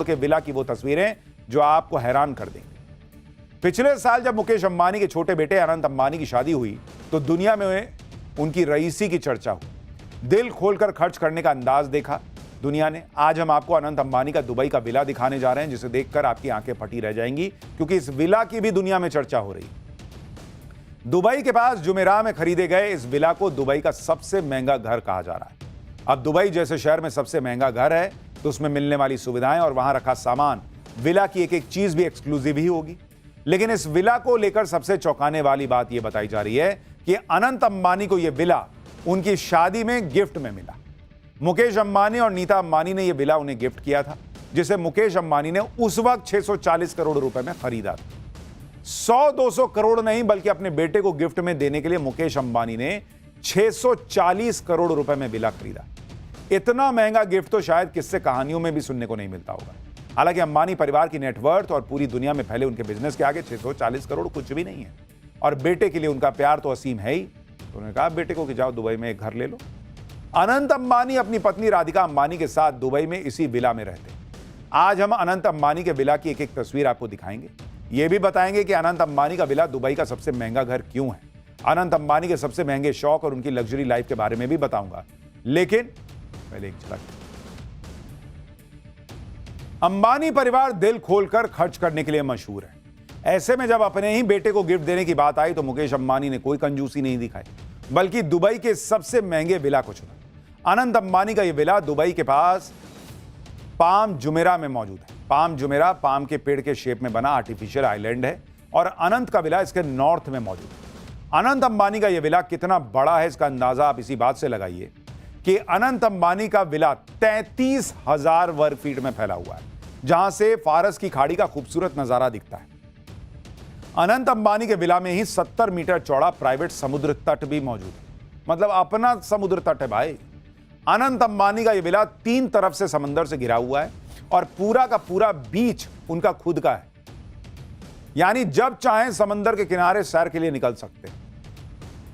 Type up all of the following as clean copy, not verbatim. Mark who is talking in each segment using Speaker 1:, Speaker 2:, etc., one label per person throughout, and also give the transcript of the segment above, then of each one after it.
Speaker 1: के विला की वो तस्वीरें जो आपको हैरान कर देंगी। पिछले साल जब मुकेश अंबानी के छोटे बेटे अनंत अंबानी की शादी हुई तो दुनिया में उनकी रईसी की चर्चा हुई। दिल खोलकर खर्च करने का अंदाज देखा दुनिया ने। आज हम आपको अनंत अंबानी का दुबई का विला दिखाने जा रहे हैं, जिसे देखकर आपकी आंखें फटी रह जाएंगी, क्योंकि इस विला की भी दुनिया में चर्चा हो रही है। दुबई के पास जुमेराह में खरीदे गए इस विला को दुबई का सबसे महंगा घर कहा जा रहा है। अब दुबई जैसे शहर में सबसे महंगा घर है तो उसमें मिलने वाली सुविधाएं और वहां रखा सामान, विला की एक एक चीज भी एक्सक्लूसिव ही होगी। लेकिन इस विला को लेकर सबसे चौंकाने वाली बात यह बताई जा रही है कि अनंत अंबानी को यह विला उनकी शादी में गिफ्ट में मिला। मुकेश अंबानी और नीता अंबानी ने यह विला उन्हें गिफ्ट किया था, जिसे मुकेश अंबानी ने उस वक्त 640 करोड़ रुपए में खरीदा था। 100-200 करोड़ नहीं, बल्कि अपने बेटे को गिफ्ट में देने के लिए मुकेश अंबानी ने 640 करोड़ रुपए में विला खरीदा। इतना महंगा गिफ्ट तो शायद किस्से कहानियों में भी सुनने को नहीं मिलता होगा। हालांकि अंबानी परिवार की नेटवर्थ और पूरी दुनिया में फैले उनके बिजनेस के आगे 640 करोड़ कुछ भी नहीं है, और बेटे के लिए उनका प्यार तो असीम है ही। तो उन्होंने कहा बेटे को कि जाओ दुबई में एक घर ले लो। अनंत अंबानी अपनी पत्नी राधिका अंबानी के साथ दुबई में इसी विला में रहते हैं। आज हम अनंत अंबानी के विला की एक एक तस्वीर आपको दिखाएंगे। यह भी बताएंगे कि अनंत अंबानी का विला दुबई का सबसे महंगा घर क्यों है। अनंत अंबानी के सबसे महंगे शौक और उनकी लग्जरी लाइफ के बारे में भी बताऊंगा। लेकिन पहले एक झलक। अंबानी परिवार दिल खोलकर खर्च करने के लिए मशहूर है। ऐसे में जब अपने ही बेटे को गिफ्ट देने की बात आई तो मुकेश अंबानी ने कोई कंजूसी नहीं दिखाई, बल्कि दुबई के सबसे महंगे विला को चुना। अनंत अंबानी का यह विला दुबई के पास पाम जुमेराह में मौजूद है। पाम जुमेराह पाम के पेड़ के शेप में बना आर्टिफिशियल आइलैंड है और अनंत का विला इसके नॉर्थ में मौजूद है। अनंत अंबानी का यह विला कितना बड़ा है इसका अंदाजा आप इसी बात से लगाइए कि अनंत अंबानी का विला 33,000 वर्ग फीट में फैला हुआ है, जहां से फारस की खाड़ी का खूबसूरत नजारा दिखता है। अनंत अंबानी के विला में ही 70 मीटर चौड़ा प्राइवेट समुद्र तट भी मौजूद है। मतलब अपना समुद्र तट है भाई। अनंत अंबानी का यह विला 3 तरफ से समंदर से घिरा हुआ है और पूरा का पूरा बीच उनका खुद का है। यानी जब चाहें समंदर के किनारे सैर के लिए निकल सकते हैं।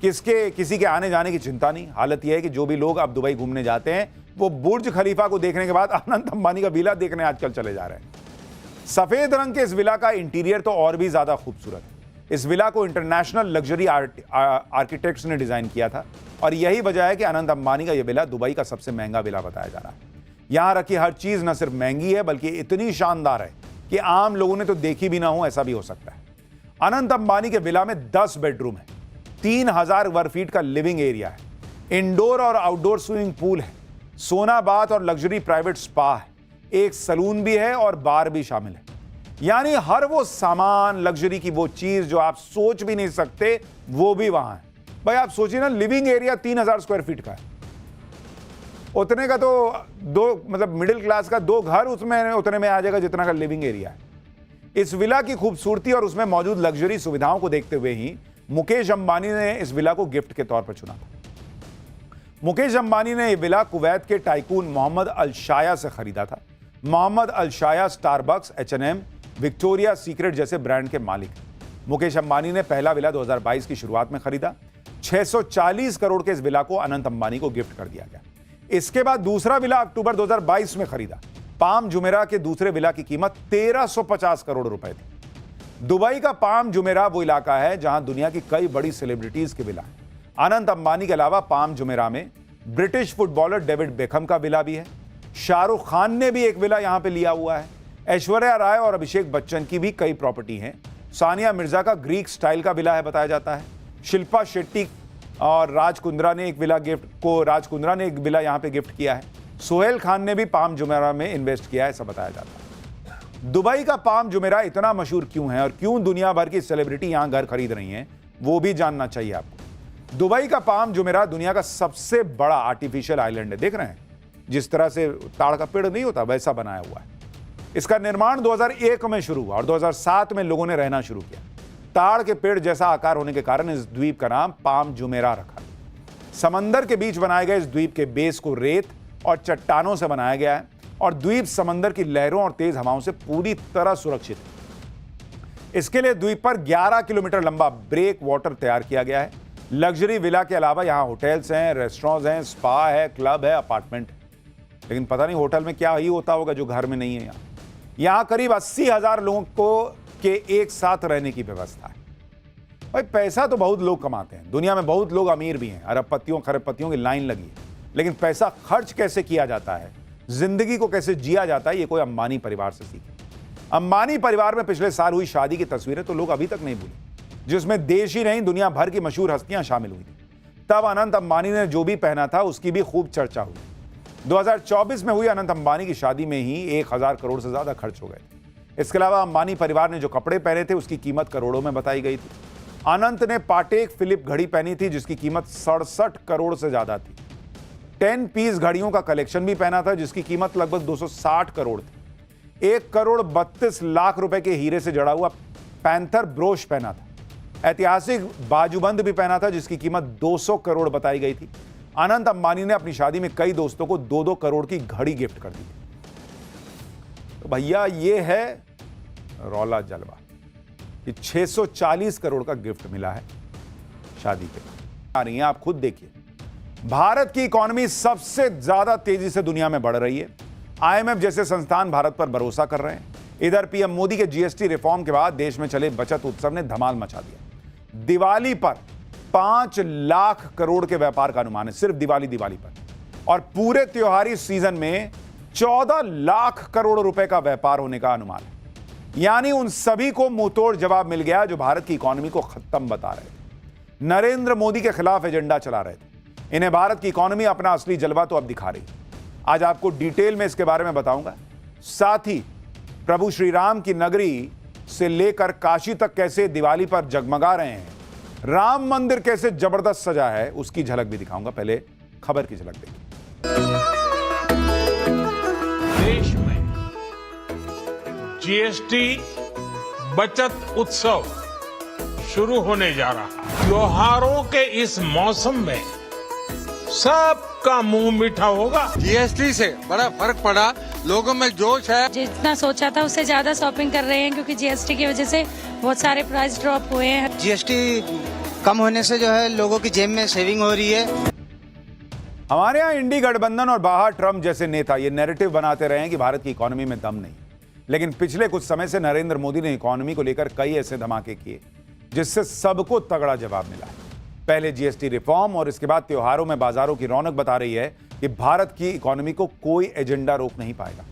Speaker 1: किसी के आने जाने की चिंता नहीं। हालत यह है कि जो भी लोग अब दुबई घूमने जाते हैं वो बुर्ज खलीफा को देखने के बाद अनंत अंबानी का विला देखने आजकल चले जा रहे हैं। सफेद रंग के इस विला का इंटीरियर तो और भी ज्यादा खूबसूरत है। इस विला को इंटरनेशनल लग्जरी आर्किटेक्ट्स ने डिजाइन किया था और यही वजह है कि अनंत अंबानी का यह विला दुबई का सबसे महंगा विला बताया जा रहा है। यहां रखी हर चीज न सिर्फ महंगी है बल्कि इतनी शानदार है कि आम लोगों ने तो देखी भी ना हो, ऐसा भी हो सकता है। अनंत अंबानी के विला में 10 बेडरूम है, 3,000 वर्ग फीट का लिविंग एरिया है, इंडोर और आउटडोर स्विमिंग पूल है, सोना बाथ और लग्जरी प्राइवेट स्पा है, एक सलून भी है और बार भी शामिल है। यानी हर वो सामान, लग्जरी की वो चीज जो आप सोच भी नहीं सकते वो भी वहां है। भाई आप सोचिए ना, लिविंग एरिया 3,000 स्क्वायर फीट का है। उतने का तो मिडिल क्लास का 2 घर उसमें उतने में आ जाएगा जितना का लिविंग एरिया है। इस विला की खूबसूरती और उसमें मौजूद लग्जरी सुविधाओं को देखते हुए ही मुकेश अंबानी ने इस विला को गिफ्ट के तौर पर चुना था। मुकेश अंबानी ने यह विला कुवैत के टाइकून मोहम्मद अल शाया से खरीदा था। मोहम्मद अल शाया स्टारबक्स, H&M, विक्टोरिया सीक्रेट जैसे ब्रांड के मालिक हैं। मुकेश अंबानी ने पहला विला 2022 की शुरुआत में खरीदा। 640 करोड़ के इस विला को अनंत अंबानी को गिफ्ट कर दिया गया। इसके बाद दूसरा विला अक्टूबर 2022 में खरीदा। पाम जुमेराह के दूसरे विला की कीमत 1350 करोड़ रुपए थी। दुबई का पाम जुमेराह वो इलाका है जहां दुनिया की कई बड़ी सेलिब्रिटीज के विला है। अनंत अंबानी के अलावा पाम जुमेराह में ब्रिटिश फुटबॉलर डेविड बेकहम का विला भी है। शाहरुख खान ने भी एक विला यहां पे लिया हुआ है। ऐश्वर्या राय और अभिषेक बच्चन की भी कई प्रॉपर्टी हैं। सानिया मिर्जा का ग्रीक स्टाइल का विला है बताया जाता है। शिल्पा शेट्टी और राज कुंद्रा ने एक विला यहां पे गिफ्ट किया है। सोहेल खान ने भी पाम जुमेराह में इन्वेस्ट किया है, ऐसा बताया जाता है। दुबई का पाम जुमेराह इतना मशहूर क्यों है और क्यों दुनिया भर की सेलिब्रिटी यहां घर खरीद रही हैं, वो भी जानना चाहिए आपको। दुबई का पाम जुमेराह दुनिया का सबसे बड़ा आर्टिफिशियल आइलैंड है। देख रहे हैं जिस तरह से ताड़ का पेड़ नहीं होता वैसा बनाया हुआ है। इसका निर्माण 2001 में शुरू हुआ और 2007 में लोगों ने रहना शुरू किया। ताड़ के पेड़ जैसा आकार होने के कारण इस द्वीप का नाम पाम जुमेराह रखा। समंदर के बीच बनाए गए इस द्वीप के बेस को रेत और चट्टानों से बनाया गया है और द्वीप समंदर की लहरों और तेज हवाओं से पूरी तरह सुरक्षित है। इसके लिए द्वीप पर 11 किलोमीटर लंबा ब्रेक वाटर तैयार किया गया है। लग्जरी विला के अलावा यहाँ होटल्स हैं, रेस्टोरेंट्स हैं, स्पा है, क्लब है, अपार्टमेंट है। लेकिन पता नहीं होटल में क्या ही होता होगा जो घर में नहीं है। यहाँ यहां करीब 80,000 लोगों को के एक साथ रहने की व्यवस्था है। भाई पैसा तो बहुत लोग कमाते हैं, दुनिया में बहुत लोग अमीर भी हैं, अरबपतियों खरबपतियों की लाइन लगी है, लेकिन पैसा खर्च कैसे किया जाता है, जिंदगी को कैसे जिया जाता है, ये कोई अंबानी परिवार से सीखे। अंबानी परिवार में पिछले साल हुई शादी की तस्वीरें तो लोग अभी तक नहीं भूले, जिसमें देश ही नहीं दुनिया भर की मशहूर हस्तियां शामिल हुई थी। तब अनंत अंबानी ने जो भी पहना था उसकी भी खूब चर्चा हुई। 2024 में हुई अनंत अंबानी की शादी में ही 1000 करोड़ से ज्यादा खर्च हो गए। इसके अलावा अंबानी परिवार ने जो कपड़े पहने थे उसकी कीमत करोड़ों में बताई गई थी। अनंत ने पाटेक फिलिप घड़ी पहनी थी जिसकी कीमत 67 करोड़ से ज्यादा थी। 10 पीस घड़ियों का कलेक्शन भी पहना था जिसकी कीमत लगभग 260 करोड़ थी। 1 करोड़ 32 लाख रुपए के हीरे से जड़ा हुआ पैंथर ब्रोच पहना था। ऐतिहासिक बाजूबंद भी पहना था जिसकी कीमत 200 करोड़ बताई गई थी। अनंत अंबानी ने अपनी शादी में कई दोस्तों को 2-2 करोड़ की घड़ी गिफ्ट कर दी थी। तो भैया ये है रौला जलवा कि 640 करोड़ का गिफ्ट मिला है शादी के बाद। आ रही है, आप खुद देखिए। भारत की इकोनॉमी सबसे ज्यादा तेजी से दुनिया में बढ़ रही है। आईएमएफ जैसे संस्थान भारत पर भरोसा कर रहे हैं। इधर पीएम मोदी के जीएसटी रिफॉर्म के बाद देश में चले बचत उत्सव ने धमाल मचा दिया। दिवाली पर 5 लाख करोड़ के व्यापार का अनुमान है, सिर्फ दिवाली पर, और पूरे त्योहारी सीजन में 14 लाख करोड़ रुपए का व्यापार होने का अनुमान है। यानी उन सभी को मुंहतोड़ जवाब मिल गया जो भारत की इकोनॉमी को खत्म बता रहे थे, नरेंद्र मोदी के खिलाफ एजेंडा चला रहे थे। इन्हें भारत की इकोनॉमी अपना असली जलवा तो अब दिखा रही है। आज आपको डिटेल में इसके बारे में बताऊंगा। साथ ही प्रभु श्री राम की नगरी से लेकर काशी तक कैसे दिवाली पर जगमगा रहे हैं, राम मंदिर कैसे जबरदस्त सजा है, उसकी झलक भी दिखाऊंगा। पहले खबर की झलक देखिए।
Speaker 2: देश में जीएसटी बचत उत्सव शुरू होने जा रहा है। त्योहारों के इस मौसम में सबका मुंह मीठा होगा।
Speaker 3: जीएसटी से बड़ा फर्क पड़ा, लोगों में जोश है।
Speaker 4: जितना सोचा था उससे ज्यादा शॉपिंग कर रहे हैं क्योंकि जीएसटी की वजह से बहुत सारे प्राइस ड्रॉप हुए हैं।
Speaker 5: जीएसटी कम होने से जो है लोगों की जेब में सेविंग हो रही है।
Speaker 1: हमारे यहाँ इंडी गठबंधन और बाहर ट्रम्प जैसे नेता ये नैरेटिव बनाते रहे हैं कि भारत की इकोनॉमी में दम नहीं, लेकिन पिछले कुछ समय से नरेंद्र मोदी ने इकोनॉमी को लेकर कई ऐसे धमाके किए जिससे सबको तगड़ा जवाब मिला है। पहले जीएसटी रिफॉर्म और इसके बाद त्योहारों में बाजारों की रौनक बता रही है कि भारत की इकोनॉमी को कोई एजेंडा रोक नहीं पाएगा।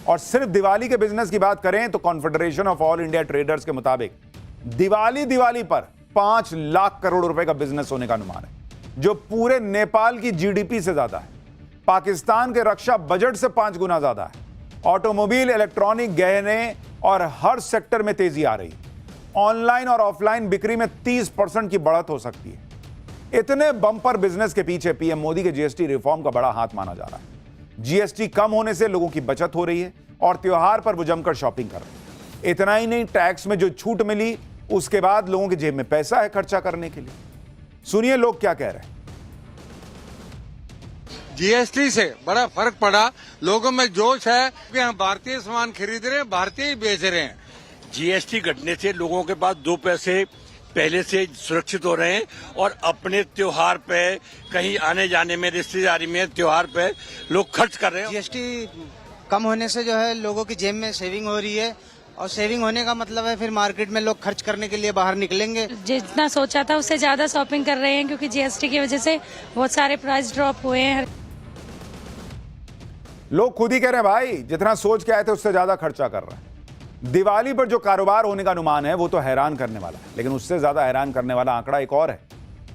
Speaker 1: और सिर्फ दिवाली के बिजनेस की बात करें तो confederation of all India traders के मुताबिक दिवाली पर 5 लाख करोड़ रुपए का बिजनेस होने का अनुमान है, जो पूरे नेपाल की जीडीपी से ज्यादा है। पाकिस्तान के रक्षा बजट से 5 गुना ज्यादा है। ऑटोमोबाइल, इलेक्ट्रॉनिक, गहने और हर सेक्टर में तेजी आ रही है। ऑनलाइन और ऑफलाइन बिक्री में 30% की बढ़त हो सकती है। इतने बम्पर बिजनेस के पीछे पीएम मोदी के जीएसटी रिफॉर्म का बड़ा हाथ माना जा रहा है। जीएसटी कम होने से लोगों की बचत हो रही है और त्योहार पर वो जमकर शॉपिंग कर रहे हैं। इतना ही नहीं, टैक्स में जो छूट मिली उसके बाद लोगों की जेब में पैसा है खर्चा करने के लिए। सुनिए लोग क्या कह रहे हैं।
Speaker 3: जीएसटी से बड़ा फर्क पड़ा, लोगों में जोश है कि हम भारतीय सामान खरीद रहे हैं, भारतीय ही बेच रहे हैं।
Speaker 6: जीएसटी घटने से लोगों के पास 2 पैसे पहले से सुरक्षित हो रहे हैं और अपने त्योहार पे, कहीं आने जाने में, रिश्तेदारी में, त्योहार पे लोग खर्च कर रहे हैं।
Speaker 5: जीएसटी कम होने से जो है लोगों की जेब में सेविंग हो रही है, और सेविंग होने का मतलब है फिर मार्केट में लोग खर्च करने के लिए बाहर निकलेंगे।
Speaker 4: जितना सोचा था उससे ज्यादा शॉपिंग कर रहे हैं क्योंकि जीएसटी की वजह से बहुत सारे प्राइस ड्रॉप हुए हैं।
Speaker 1: लोग खुद ही कह रहे हैं भाई, जितना सोच के आए थे उससे ज्यादा खर्चा कर रहे हैं। दिवाली पर जो कारोबार होने का अनुमान है वो तो हैरान करने वाला है, लेकिन उससे ज्यादा हैरान करने वाला आंकड़ा एक और है।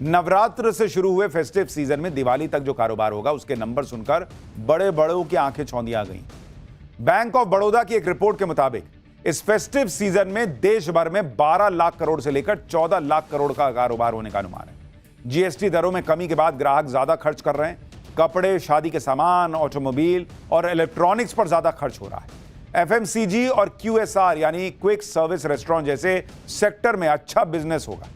Speaker 1: नवरात्र से शुरू हुए फेस्टिव सीजन में दिवाली तक जो कारोबार होगा उसके नंबर सुनकर बड़े बड़ों की आंखें चौंधिया गई। बैंक ऑफ बड़ौदा की एक रिपोर्ट के मुताबिक इस फेस्टिव सीजन में देश भर में 12 लाख करोड़ से लेकर 14 लाख करोड़ का कारोबार होने का अनुमान है। जीएसटी दरों में कमी के बाद ग्राहक ज्यादा खर्च कर रहे हैं। कपड़े, शादी के सामान, ऑटोमोबाइल और इलेक्ट्रॉनिक्स पर ज्यादा खर्च हो रहा है। एफएमसीजी और क्यूएसआर यानी क्विक सर्विस रेस्टोरेंट जैसे सेक्टर में अच्छा बिजनेस होगा।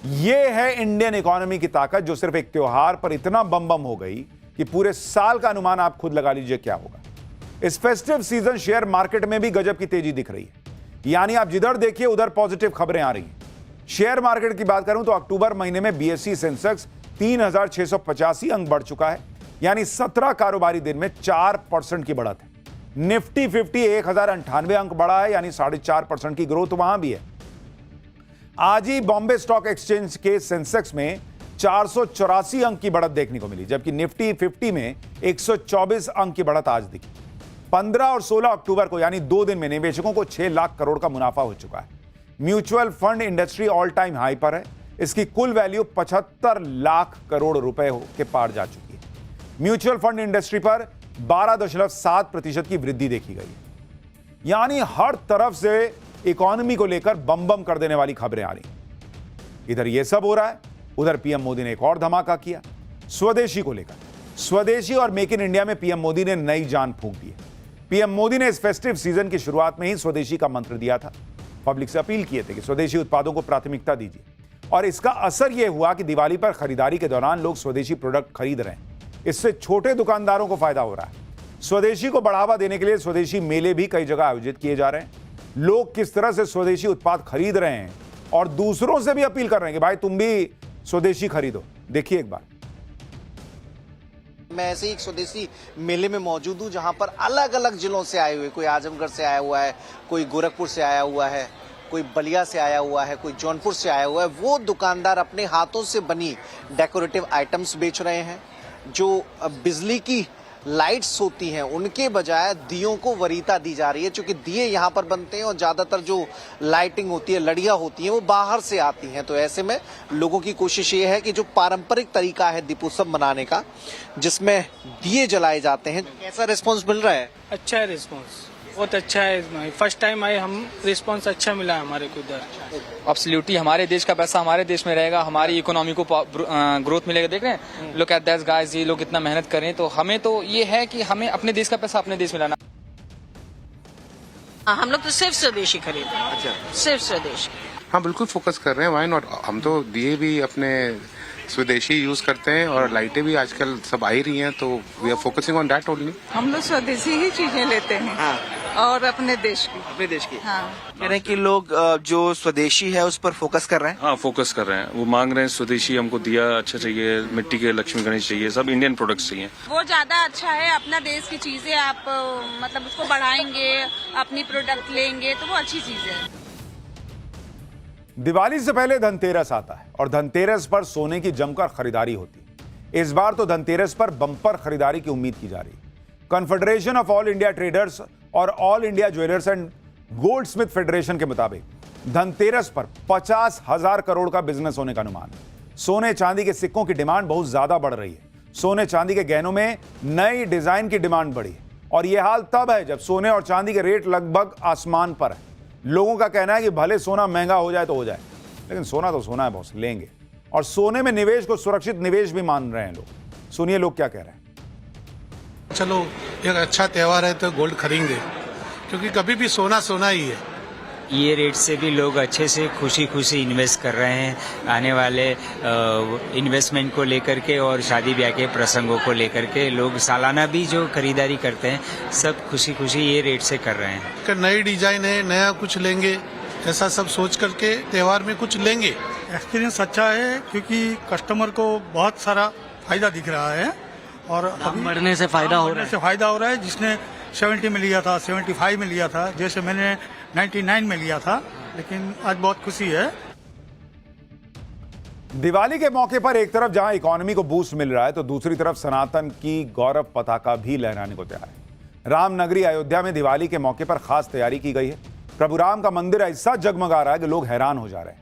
Speaker 1: यह है इंडियन इकोनॉमी की ताकत, जो सिर्फ एक त्योहार पर इतना बम बम हो गई कि पूरे साल का अनुमान आप खुद लगा लीजिए क्या होगा। इस फेस्टिव सीजन शेयर मार्केट में भी गजब की तेजी दिख रही है। यानी आप जिधर देखिए उधर पॉजिटिव खबरें आ रही हैं। शेयर मार्केट की बात करूं तो अक्टूबर महीने में बीएसई सेंसेक्स 3685 अंक बढ़ चुका है, यानी 17 कारोबारी दिन में 4% की बढ़त है। निफ्टी 50 1098 अंक बढ़ा है, यानी 4.5% की ग्रोथ वहां भी है। आज ही बॉम्बे स्टॉक एक्सचेंज के सेंसेक्स में 484 अंक की बढ़त देखने को मिली, जबकि निफ्टी 50 में 124 अंक की बढ़त आज दिखी। 15 और 16 अक्टूबर को यानी 2 दिन में निवेशकों को 6 लाख करोड़ का मुनाफा हो चुका है। Mutual fund industry all time high पर है। इसकी कुल वैल्यू 75 लाख करोड़ रुपए के पार जा चुकी है। म्यूचुअल फंड इंडस्ट्री पर 12.7% की वृद्धि देखी गई है। यानी हर तरफ से इकोनॉमी को लेकर बम बम कर देने वाली खबरें आ रही। इधर यह सब हो रहा है, उधर पीएम मोदी ने एक और धमाका किया स्वदेशी को लेकर। स्वदेशी और मेक इन इंडिया में पीएम मोदी ने नई जान फूंक दी है। पीएम मोदी ने इस फेस्टिव सीजन की शुरुआत में ही स्वदेशी का मंत्र दिया था। पब्लिक से अपील किए थे कि स्वदेशी उत्पादों को प्राथमिकता दीजिए, और इसका असर यह हुआ कि दिवाली पर खरीदारी के दौरान लोग स्वदेशी प्रोडक्ट खरीद रहे हैं। इससे छोटे दुकानदारों को फायदा हो रहा है। स्वदेशी को बढ़ावा देने के लिए स्वदेशी मेले भी कई जगह आयोजित किए जा रहे हैं। लोग किस तरह से स्वदेशी उत्पाद खरीद रहे हैं और दूसरों से भी अपील कर रहे हैं कि भाई तुम भी स्वदेशी खरीदो, देखिए एक बार।
Speaker 7: मैं ऐसे ही एक स्वदेशी मेले में मौजूद हूँ जहाँ पर अलग अलग जिलों से आए हुए, कोई आजमगढ़ से आया हुआ है, कोई गोरखपुर से आया हुआ है, कोई बलिया से आया हुआ है, कोई जौनपुर से आया हुआ है। वो दुकानदार अपने हाथों से बनी डेकोरेटिव आइटम्स बेच रहे हैं। जो बिजली की लाइट्स होती हैं उनके बजाय दियों को वरीयता दी जा रही है, क्योंकि दिए यहाँ पर बनते हैं और ज्यादातर जो लाइटिंग होती है, लड़ियां होती हैं, वो बाहर से आती हैं। तो ऐसे में लोगों की कोशिश ये है कि जो पारंपरिक तरीका है दीपोत्सव मनाने का, जिसमें दिए जलाए जाते हैं, कैसा रिस्पॉन्स मिल रहा है?
Speaker 8: अच्छा है रिस्पॉन्स, बहुत अच्छा है। फर्स्ट टाइम आए हम, रिस्पॉन्स अच्छा मिला है हमारे को इधर।
Speaker 9: एब्सोल्युटली, हमारे देश का पैसा हमारे देश में रहेगा, हमारी इकोनॉमी को ग्रोथ मिलेगा। देख रहे हैं, लुक एट दैट गाइस, ये लोग इतना मेहनत कर रहे हैं, तो हमें तो ये है कि हमें अपने देश का पैसा अपने देश में लाना।
Speaker 10: हम लोग तो सिर्फ स्वदेशी खरीद रहे हैं।
Speaker 7: अच्छा,
Speaker 10: सिर्फ स्वदेशी।
Speaker 11: हाँ बिल्कुल फोकस कर रहे हैं, वाई नॉट। हम तो दिए भी अपने स्वदेशी यूज करते हैं और लाइटें भी आजकल सब आ ही रही हैं, तो we are focusing on that only.
Speaker 10: हम लोग स्वदेशी ही चीजें लेते हैं।
Speaker 7: हाँ।
Speaker 10: और अपने देश की।
Speaker 7: अपने देश की।
Speaker 10: हाँ।
Speaker 7: कह रहे हैं कि लोग जो स्वदेशी है उस पर फोकस कर रहे हैं।
Speaker 12: हाँ, फोकस कर रहे हैं। वो मांग रहे हैं स्वदेशी, हमको दिया अच्छा चाहिए, मिट्टी के लक्ष्मी गणेश चाहिए, सब इंडियन प्रोडक्ट्स चाहिए।
Speaker 10: वो ज्यादा अच्छा है, अपना देश की चीजें आप मतलब उसको बढ़ाएंगे, अपनी प्रोडक्ट लेंगे तो वो अच्छी चीज है।
Speaker 1: दिवाली से पहले धनतेरस आता है और धनतेरस पर सोने की जमकर खरीदारी होती है। इस बार तो धनतेरस पर बम्पर खरीदारी की उम्मीद की जा रही है। Confederation of all India traders और all India jewellers and gold smith federation के मुताबिक धनतेरस पर 50,000 करोड़ का बिजनेस होने का अनुमान है। सोने चांदी के सिक्कों की डिमांड बहुत ज्यादा बढ़ रही है। सोने चांदी के गहनों में नई डिजाइन की डिमांड बढ़ी है, और यह हाल तब है जब सोने और चांदी के रेट लगभग आसमान पर है। लोगों का कहना है कि भले सोना महंगा हो जाए तो हो जाए, लेकिन सोना तो सोना है बॉस, लेंगे। और सोने में निवेश को सुरक्षित निवेश भी मान रहे हैं लोग। सुनिए लोग क्या कह रहे हैं।
Speaker 13: चलो एक अच्छा त्योहार है तो गोल्ड खरीदेंगे, क्योंकि कभी भी सोना सोना ही है।
Speaker 14: ये रेट से भी लोग अच्छे से खुशी खुशी इन्वेस्ट कर रहे हैं, आने वाले इन्वेस्टमेंट को लेकर के और शादी ब्याह के प्रसंगों को लेकर के। लोग सालाना भी जो खरीदारी करते हैं सब खुशी खुशी ये रेट से कर रहे हैं।
Speaker 13: नई डिजाइन है, नया कुछ लेंगे, ऐसा सब सोच करके त्योहार में कुछ लेंगे।
Speaker 15: एक्सपीरियंस अच्छा है, क्योंकि कस्टमर को बहुत सारा फायदा दिख रहा है और
Speaker 5: बढ़ने से फायदा हो रहा है।
Speaker 15: जिसने 70 में लिया था, 75 में लिया था, जैसे मैंने 99 में लिया था, लेकिन आज बहुत खुशी है।
Speaker 1: दिवाली के मौके पर एक तरफ जहां इकोनॉमी को बूस्ट मिल रहा है, तो दूसरी तरफ सनातन की गौरव पताका भी लहराने को तैयार है। राम नगरी अयोध्या में दिवाली के मौके पर खास तैयारी की गई है। प्रभु राम का मंदिर ऐसा जगमगा रहा है कि लोग हैरान हो जा रहे हैं।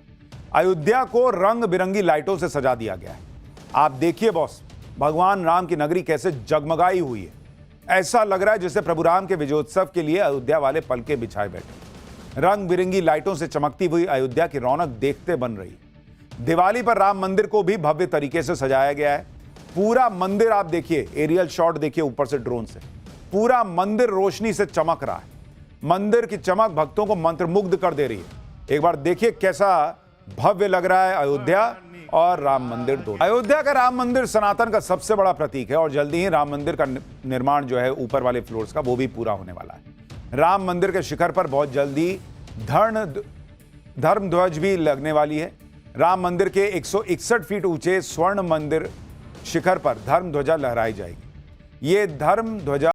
Speaker 1: अयोध्या को रंग बिरंगी लाइटों से सजा दिया गया है। आप देखिए बॉस, भगवान राम की नगरी कैसे जगमगाई हुई है। ऐसा लग रहा है जैसे प्रभु राम के विजयोत्सव के लिए अयोध्या वाले पलके बिछाए बैठे। रंग बिरंगी लाइटों से चमकती हुई अयोध्या की रौनक देखते बन रही है। दिवाली पर राम मंदिर को भी भव्य तरीके से सजाया गया है। पूरा मंदिर आप देखिए, एरियल शॉट देखिए ऊपर से ड्रोन से, पूरा मंदिर रोशनी से चमक रहा है। मंदिर की चमक भक्तों को मंत्रमुग्ध कर दे रही है। एक बार देखिए कैसा भव्य लग रहा है अयोध्या और राम मंदिर दोनों। अयोध्या का राम मंदिर सनातन का सबसे बड़ा प्रतीक है और जल्दी ही राम मंदिर का निर्माण जो है ऊपर वाले फ्लोर्स का, वो भी पूरा होने वाला है। राम मंदिर के शिखर पर बहुत जल्दी धर्म ध्वज भी लगने वाली है। राम मंदिर के 161 फीट ऊंचे स्वर्ण मंदिर शिखर पर धर्म ध्वजा लहराई जाएगी। ये धर्म ध्वजा